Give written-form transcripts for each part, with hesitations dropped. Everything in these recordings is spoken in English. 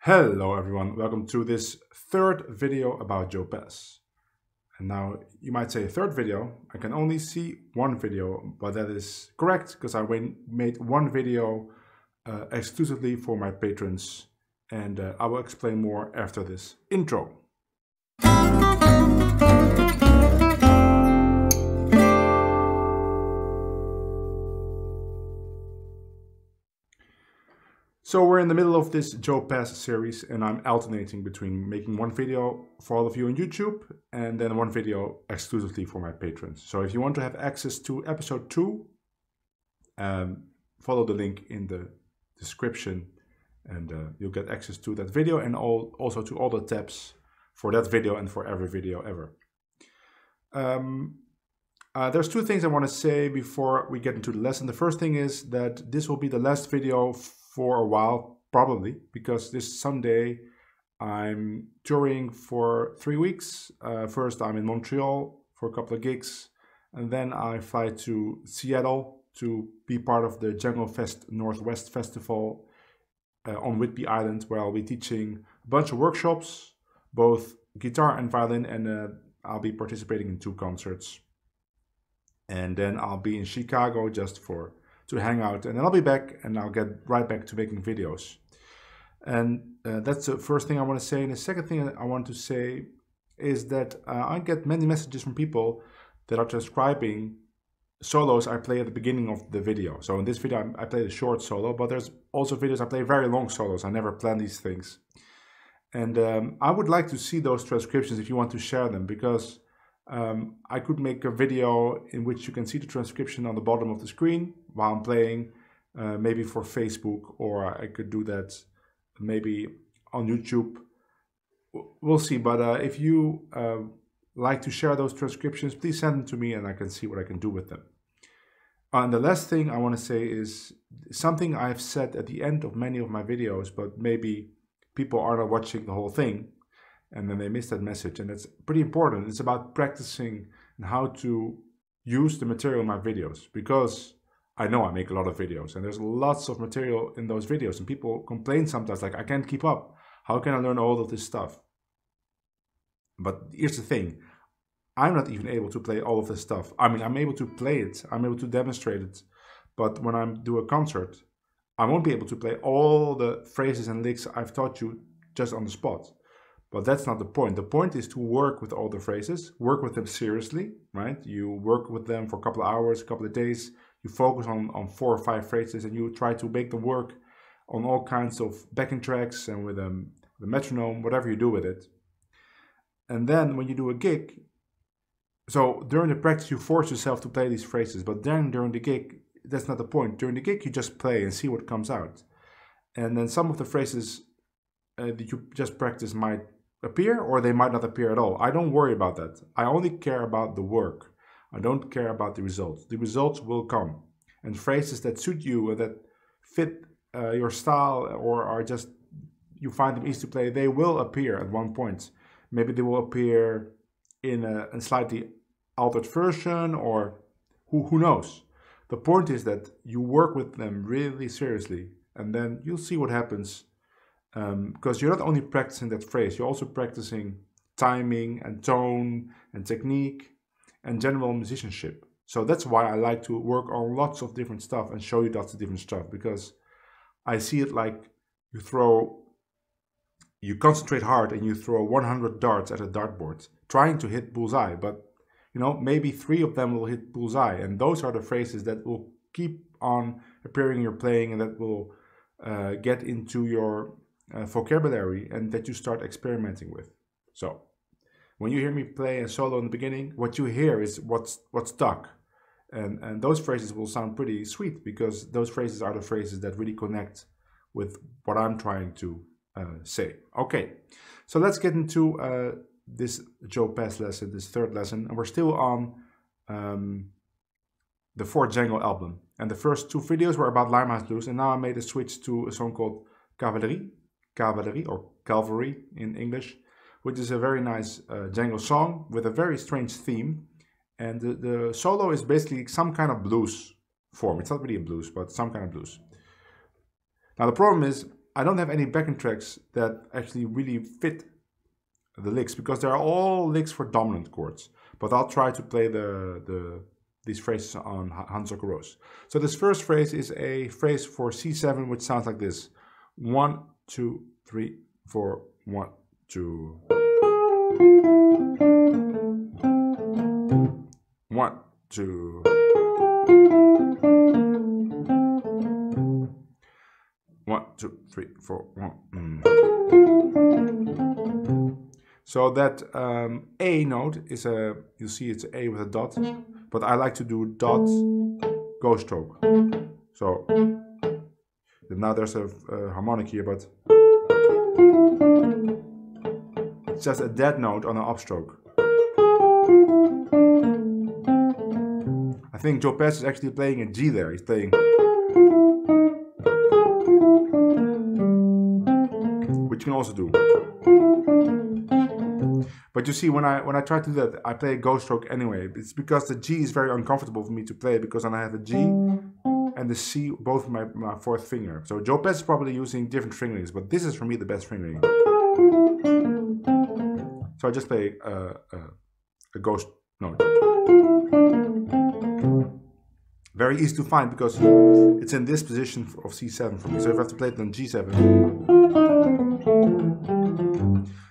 Hello everyone, welcome to this third video about Joe Pass. And now you might say third video, I can only see one video, but that is correct because I made one video exclusively for my patrons, and I will explain more after this intro. So we're in the middle of this Joe Pass series, and I'm alternating between making one video for all of you on YouTube and then one video exclusively for my patrons. So if you want to have access to episode 2, follow the link in the description and you'll get access to that video and also to all the tabs for that video and for every video ever. There's two things I want to say before we get into the lesson. The first thing is that this will be the last video for a while, probably, because this Sunday I'm touring for 3 weeks. First I'm in Montreal for a couple of gigs, and then I fly to Seattle to be part of the Jungle Fest Northwest Festival on Whidbey Island, where I'll be teaching a bunch of workshops, both guitar and violin, and I'll be participating in 2 concerts. And then I'll be in Chicago just to hang out, and then I'll be back and I'll get right back to making videos. And that's the first thing I want to say. And the second thing I want to say is that I get many messages from people that are transcribing solos I play at the beginning of the video. So in this video I played a short solo, but there's also videos I play very long solos. I never plan these things. And I would like to see those transcriptions if you want to share them, because I could make a video in which you can see the transcription on the bottom of the screen while I'm playing, maybe for Facebook, or I could do that maybe on YouTube. We'll see, but if you like to share those transcriptions, please send them to me and I can see what I can do with them. And the last thing I want to say is something I've said at the end of many of my videos, but maybe people are not watching the whole thing, and then they miss that message, and it's pretty important. It's about practicing and how to use the material in my videos, because I know I make a lot of videos and there's lots of material in those videos, and people complain sometimes like, I can't keep up. How can I learn all of this stuff? But here's the thing, I'm not even able to play all of this stuff. I mean, I'm able to play it, I'm able to demonstrate it, but when I do a concert, I won't be able to play all the phrases and licks I've taught you just on the spot. But that's not the point. The point is to work with all the phrases, work with them seriously, right? You work with them for a couple of hours, a couple of days. You focus on 4 or 5 phrases and you try to make them work on all kinds of backing tracks and with the metronome, whatever you do with it. And then when you do a gig, so during the practice you force yourself to play these phrases, but then during the gig, that's not the point. During the gig you just play and see what comes out. And then some of the phrases that you just practice might appear, or they might not appear at all. I don't worry about that. I only care about the work. I don't care about the results. The results will come. And phrases that suit you and that fit your style, or are just, you find them easy to play, they will appear at one point. Maybe they will appear in a slightly altered version, or who knows. The point is that you work with them really seriously, and then you'll see what happens. Because you're not only practicing that phrase, you're also practicing timing and tone and technique and general musicianship. So that's why I like to work on lots of different stuff and show you lots of different stuff, because I see it like you concentrate hard and you throw 100 darts at a dartboard trying to hit bullseye, but you know, maybe 3 of them will hit bullseye, and those are the phrases that will keep on appearing in your playing and that will get into your vocabulary and that you start experimenting with. So when you hear me play a solo in the beginning, what you hear is what's stuck, and those phrases will sound pretty sweet, because those phrases are the phrases that really connect with what I'm trying to say. Okay, so let's get into this Joe Pass lesson, this third lesson, and we're still on the 4th Django album, and the first 2 videos were about Limehouse Blues, and now I made a switch to a song called Cavalry, or Calvary in English, which is a very nice Django song with a very strange theme. And the solo is basically some kind of blues form. It's not really a blues, but some kind of blues. Now the problem is, I don't have any backing tracks that actually really fit the licks, because they're all licks for dominant chords. But I'll try to play these phrases on Honeysuckle Rose. So this first phrase is a phrase for C7, which sounds like this: 1, 2, 3, 4, 1, 2. 1, 2. 1, 2, 3, 4, 1. So that A note is you'll see it's A with a dot, but I like to do dot, go stroke. So now there's a harmonic here, but it's just a dead note on an upstroke. I think Joe Pass is actually playing a G there. He's playing, which you can also do. But you see, when I try to do that, I play a go stroke anyway. It's because the G is very uncomfortable for me to play, because then I have a G and the C, both my fourth finger. So Joe Pass is probably using different fingerings, but this is for me the best fingering. So I just play a ghost note. Very easy to find because it's in this position of C7 for me. So if I have to play it on G7.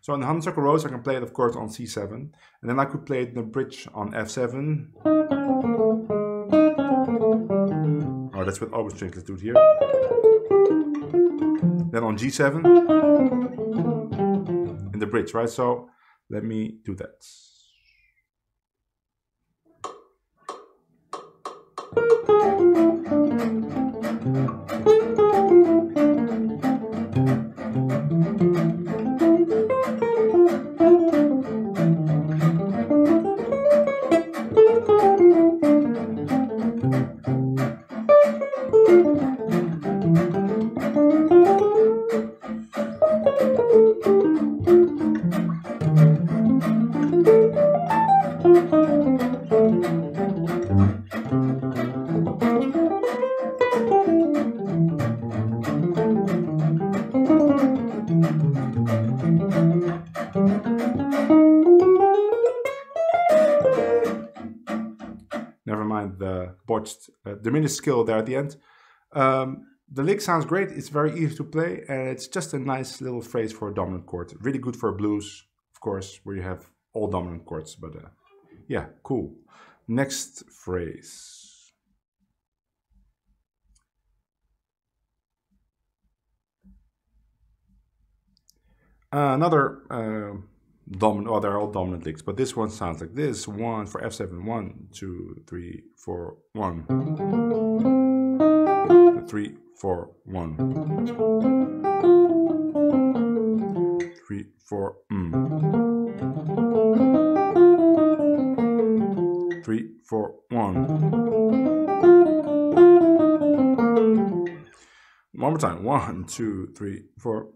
So on the Honeysuckle Rose I can play it of course on C7. And then I could play it in the bridge on F7. Oh, that's with open strings. Let's do it here. Then on G7. In the bridge, right? So let me do that. Never mind the botched diminished scale there at the end. The lick sounds great. It's very easy to play, and it's just a nice little phrase for a dominant chord. Really good for blues, of course, where you have all dominant chords. But yeah, cool. Next phrase. Another dominant, oh, they're all dominant licks, but this one sounds like this. 1 for F7. 1, 2, 3, 4, 1. 3, 4, 1. 3, 4, 3, 4, 1. One more time. 1, 2, 3, 4.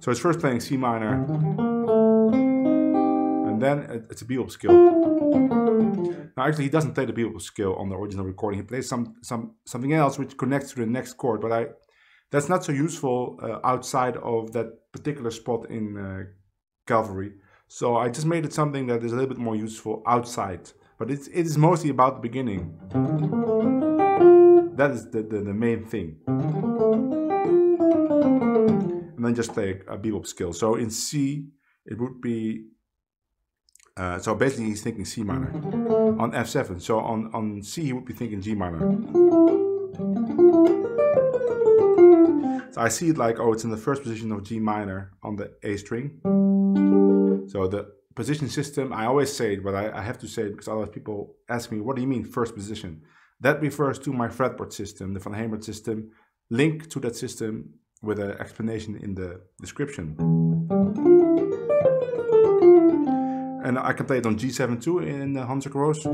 So it's first playing C minor, and then it's a bebop scale. Now actually he doesn't play the bebop scale on the original recording. He plays something else which connects to the next chord, but that's not so useful outside of that particular spot in Calvary. So I just made it something that is a little bit more useful outside, but it is mostly about the beginning. That is the main thing. And then just play a bebop scale. So in C, it would be, so basically he's thinking C minor. On F7, so on C he would be thinking G minor. So I see it like, oh, it's in the first position of G minor on the A string. So the position system, I always say it, but I have to say it because otherwise people ask me, what do you mean first position? That refers to my fretboard system, the Van Hemert system. Link to that system with an explanation in the description. And I can play it on G7 too in the Honeysuckle Rose.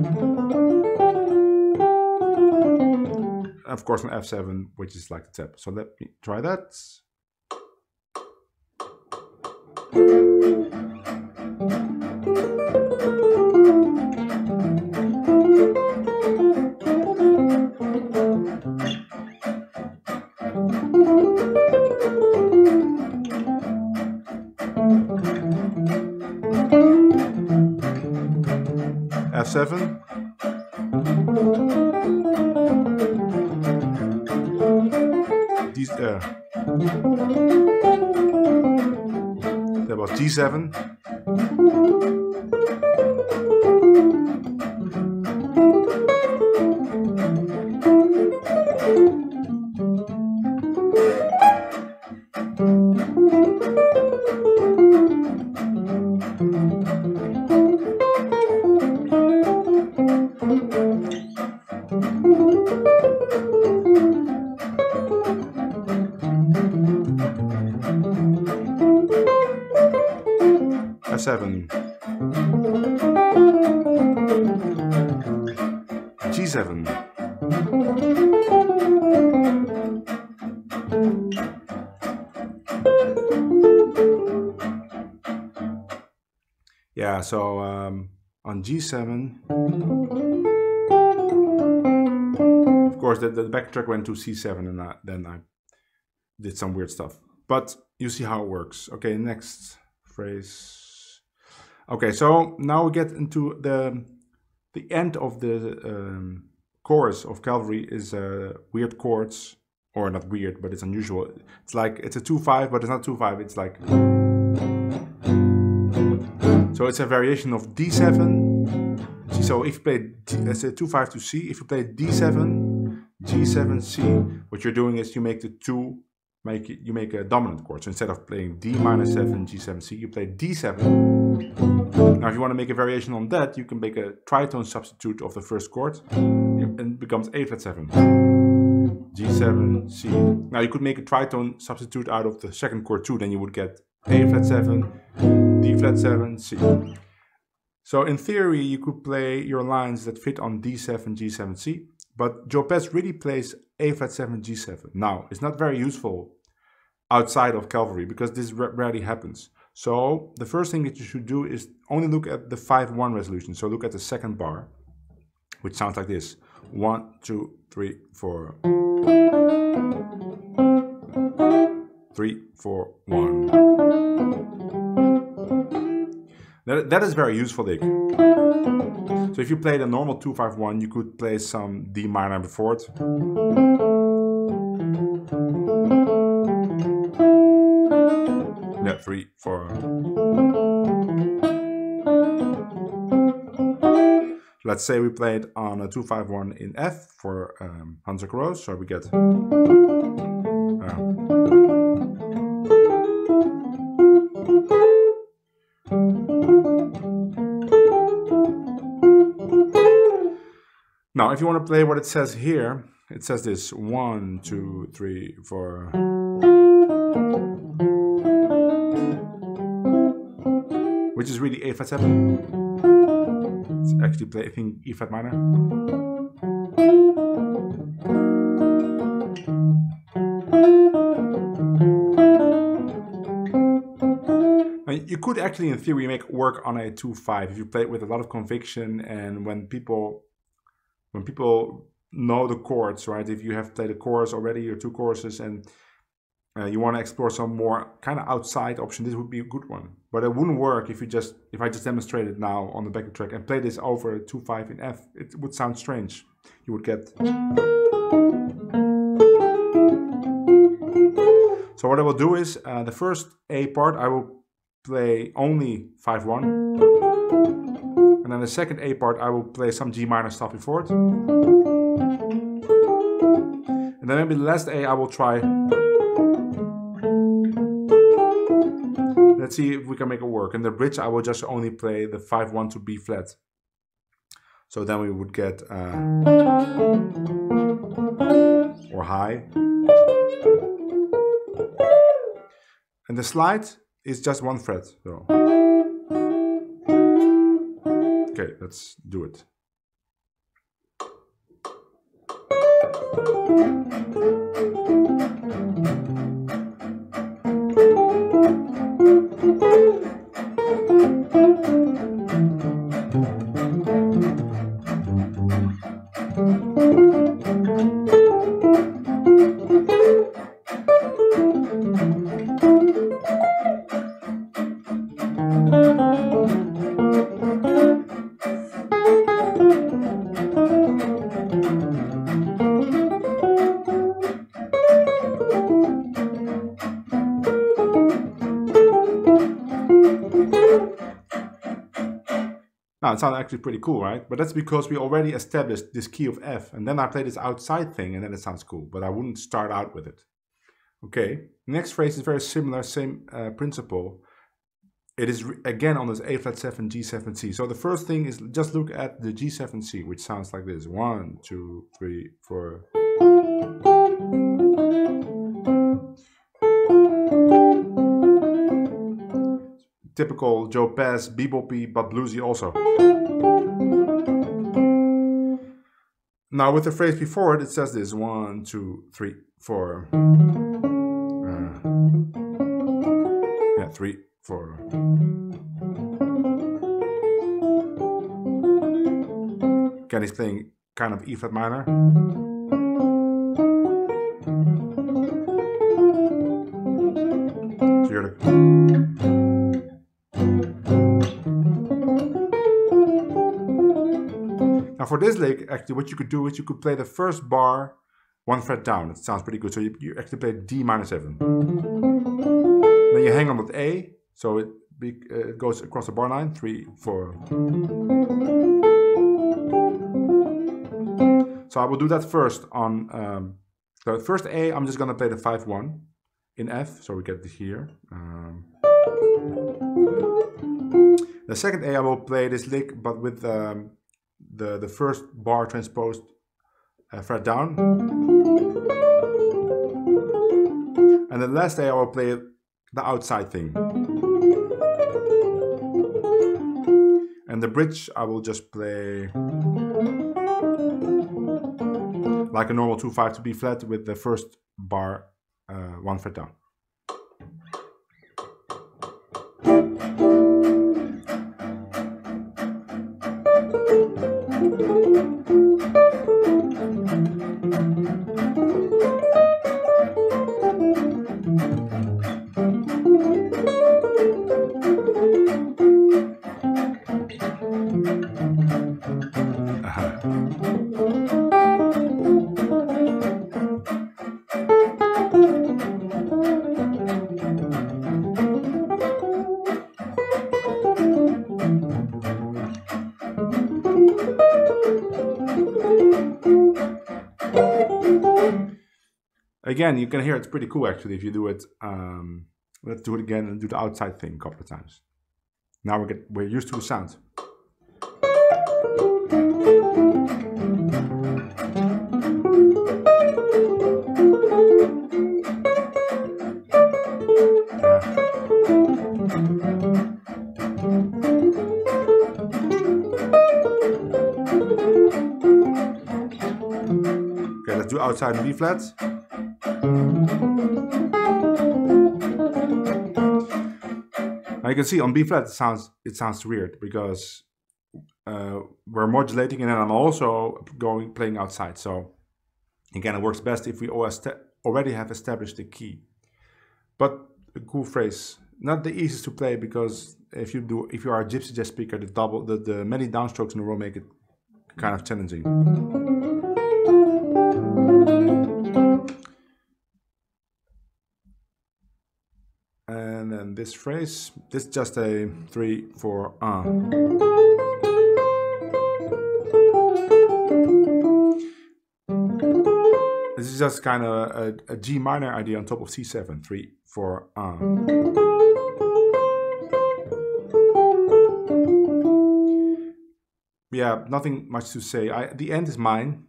Of course on F7, which is like the tap. So let me try that. F7. That was G7. F7, G7, yeah, so on G7, of course the backtrack went to C7 and then I did some weird stuff, but you see how it works. Okay, next phrase. Okay, so now we get into the end of the chorus of Calvary is weird chords, or not weird, but it's unusual. It's like it's a 2/5, but it's not 2/5. It's like, so it's a variation of D7. So if you play let's say 2/5 to C, if you play D7, G7, C, what you're doing is you make the two. You make a dominant chord. So instead of playing D minus 7, G7, C, you play D7. Now if you want to make a variation on that, you can make a tritone substitute of the first chord and it becomes A flat 7. G7, C. Now you could make a tritone substitute out of the second chord too, then you would get A flat 7, D flat 7, C. So in theory you could play your lines that fit on D7, G7, C. But Joe Pass really plays A flat 7, G7. Now, it's not very useful outside of Calvary because this rarely happens. So the first thing that you should do is only look at the 5/1 resolution. So look at the second bar, which sounds like this: 1, 2, 3, 4. 3, 4, 1. That is very useful, Dick. So if you played a normal 2/5/1, you could play some D minor before it. Yeah, 3, 4. Let's say we played on a 2/5/1 in F for Hans Rose, so we get. Now, if you want to play what it says here, it says this: 1, 2, 3, 4. Which is really A flat 7. It's actually playing E flat minor. You could actually, in theory, make work on a 2/5 if you play it with a lot of conviction and when people know the chords, right? If you have played a chorus already or two choruses and you want to explore some more kind of outside option, this would be a good one. But it wouldn't work if I just demonstrated now on the backing track and play this over a 2/5 in F. It would sound strange. You would get. So what I will do is the first A part I will play only 5/1. And then the second A part, I will play some G minor stuff before it. And then maybe the last A, I will try. Let's see if we can make it work. In the bridge, I will just only play the 5/1 to B flat. So then we would get or high. And the slide is just one fret. So. Okay, let's do it. Now, it sounds actually pretty cool, right? But that's because we already established this key of F, and then I play this outside thing, and then it sounds cool, but I wouldn't start out with it. Okay, next phrase is very similar, same principle. It is again on this A flat 7, G7, C. So the first thing is just look at the G7, C, which sounds like this. 1, 2, 3, 4. Typical Joe Pass, bebop-y, but bluesy also. Now with the phrase before it, it says this. 1, 2, 3, 4. 3, 4. Again, he's playing kind of E flat minor. So you're Now for this lick, actually what you could do is you could play the first bar 1 fret down. It sounds pretty good. So you actually play D minor 7. Then you hang on with A, so it goes across the bar line. 3, 4. So I will do that first on the first A. I'm just gonna play the 5-1 in F, so we get it here. The second A, I will play this lick, but with the first bar transposed fret down, and the last A, I will play the outside thing. And the bridge, I will just play like a normal 2-5 to B flat with the first bar 1 fret down. Again, you can hear it's pretty cool actually if you do it. Let's do it again and do the outside thing a couple of times. Now we're used to the sound. Okay, let's do outside and B flat. Now you can see on B flat it sounds weird because we're modulating and then I'm also playing outside. So again, it works best if we already have established the key. But a cool phrase, not the easiest to play because if you are a gypsy jazz speaker, the many downstrokes in a row make it kind of challenging. And then this phrase, this is just a 3, 4, This is just kind of a G minor idea on top of C7, 3, 4, Yeah, nothing much to say. The end is mine.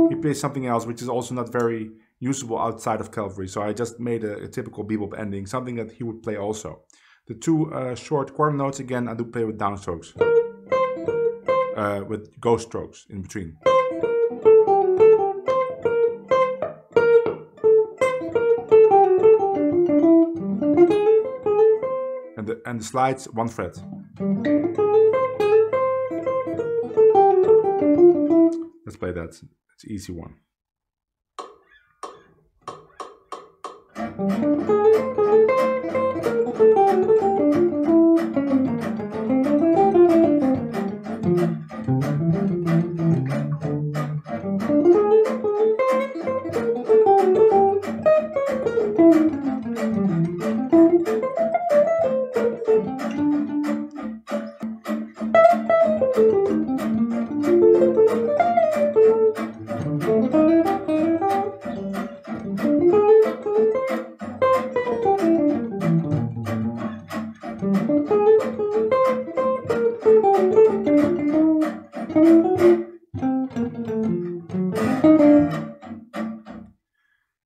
He plays something else, which is also not very usable outside of Calvary. So I just made a typical bebop ending, something that he would play also. The two short quarter notes, again, I do play with downstrokes, with ghost strokes in between. And the slides, 1 fret. Let's play that. It's an easy one.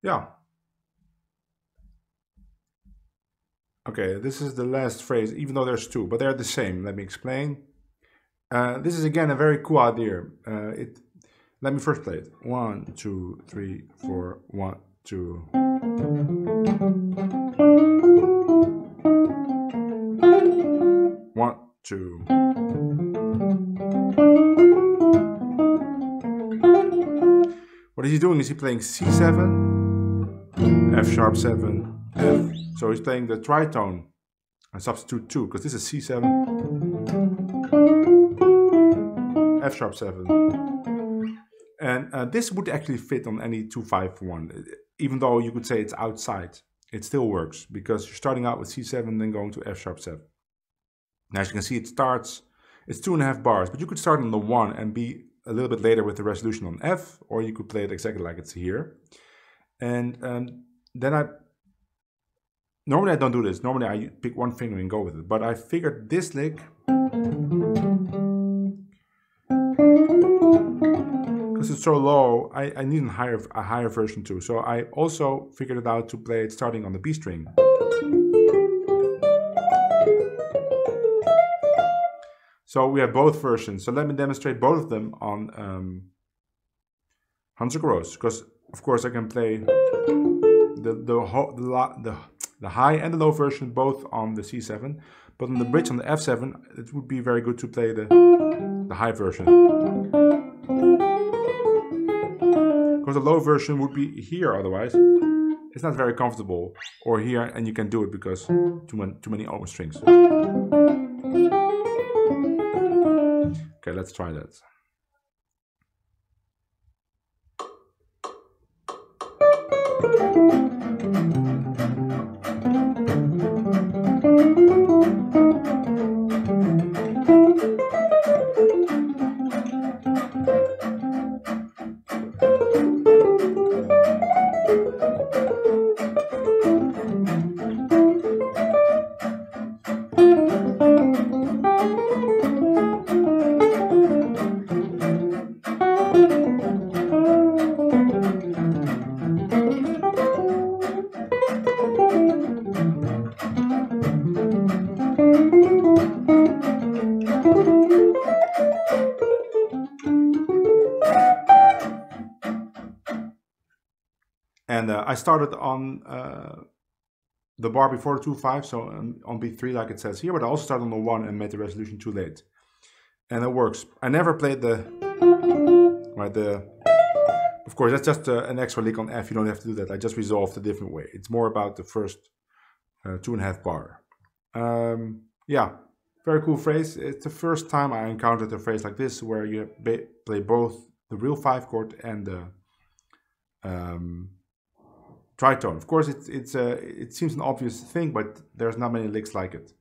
Yeah. Okay, this is the last phrase, even though there's two, but they're the same. Let me explain. This is again a very cool idea. Let me first play it. 1, 2, 3, 4, 1, 2. 1, 2. What is he doing? Is he playing C7, F sharp 7, F? So he's playing the tritone. I substitute 2 because this is C7, F sharp 7. And this would actually fit on any 2-5-1. Even though you could say it's outside, it still works because you're starting out with C7 then going to F sharp 7. Now, as you can see, it's 2.5 bars, but you could start on the 1 and be a little bit later with the resolution on F, or you could play it exactly like it's here. And then normally I don't do this. Normally I pick one finger and go with it, but I figured this lick, because it's so low, I need a higher version too. So I also figured it out to play it starting on the B string. So we have both versions. So let me demonstrate both of them on Hans Rose, because of course I can play the high and the low version both on the C7, but on the bridge on the F7 it would be very good to play the high version, because the low version would be here otherwise. It's not very comfortable, or here, and you can do it because too many open strings. Okay, let's try that. And I started on the bar before the 2-5, so on B3 like it says here, but I also started on the 1 and made the resolution too late. And it works. I never played of course that's just an extra lick on F, you don't have to do that. I just resolved a different way. It's more about the first 2.5 bar. Yeah, very cool phrase. It's the first time I encountered a phrase like this where you play both the real 5 chord and the tritone. Of course, it seems an obvious thing, but there's not many licks like it.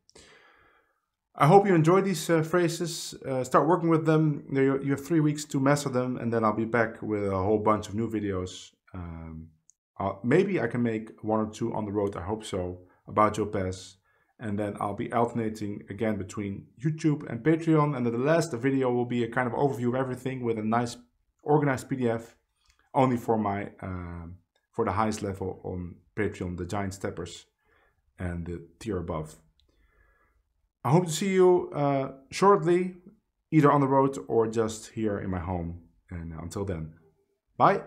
I hope you enjoy these phrases. Start working with them. You have 3 weeks to master them, and then I'll be back with a whole bunch of new videos. Maybe I can make 1 or 2 on the road, I hope so, about Jopez. And then I'll be alternating again between YouTube and Patreon. And then the last video will be a kind of overview of everything with a nice organized PDF, only for my for the highest level on Patreon, the Giant Steppers and the tier above. I hope to see you shortly, either on the road or just here in my home. And until then, bye.